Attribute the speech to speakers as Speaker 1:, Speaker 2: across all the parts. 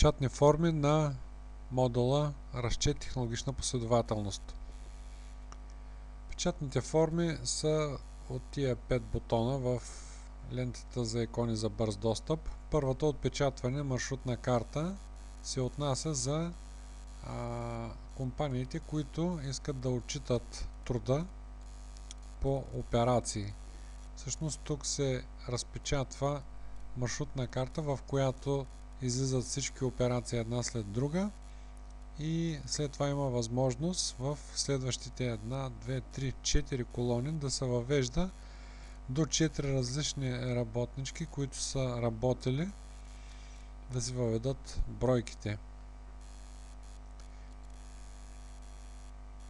Speaker 1: Печатни форми на модула Разчет технологична последователност. Печатните форми са от тия 5 бутона в лентата за икони за бърз достъп. Първата отпечатване маршрутна карта се отнася за компаниите, които искат да отчитат труда по операции. Всъщност тук се разпечатва маршрутна карта, в която излизат всички операции една след друга и след това има възможност в следващите 1, 2, 3, 4 колони да се въвежда до 4 различни работнички, които са работили, да си въведат бройките.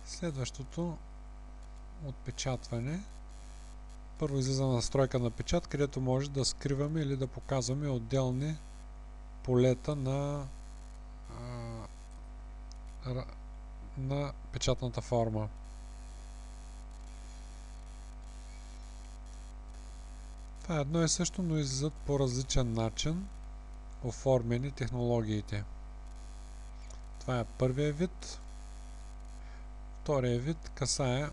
Speaker 1: Следващото отпечатване. Първо излиза настройка на печат, където може да скриваме или да показваме отделни полета на печатната форма. Това е едно и също, но излизат по различен начин оформени технологиите. Това е първия вид. Втория вид касае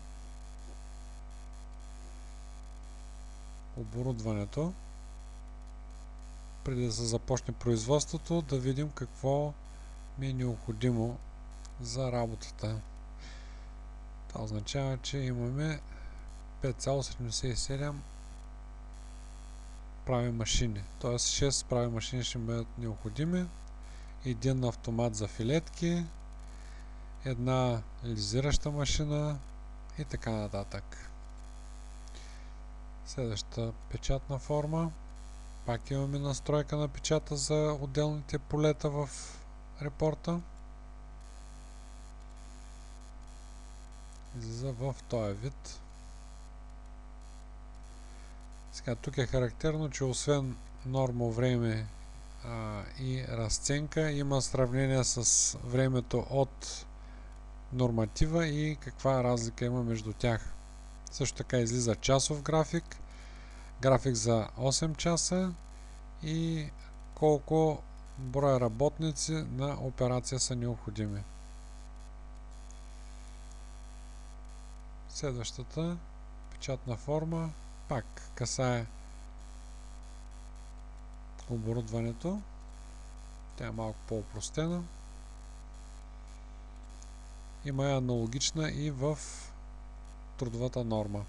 Speaker 1: оборудването. Преди да се започне производството, да видим какво ми е необходимо за работата. Това означава, че имаме 5,77 прави машини. Т.е. 6 прави машини ще бъдат необходими. Един автомат за филетки, една лизираща машина и така нататък. Следващата печатна форма. Пак имаме настройка на печата за отделните полета в репорта. Излиза в този вид. Сега тук е характерно, че освен нормо време и разценка, има сравнение с времето от норматива и каква разлика има между тях. Също така излиза часов график, график за 8 часа и колко броя работници на операция са необходими. Следващата печатна форма пак касае оборудването. Тя е малко по-опростена. Има аналогична и в трудовата норма.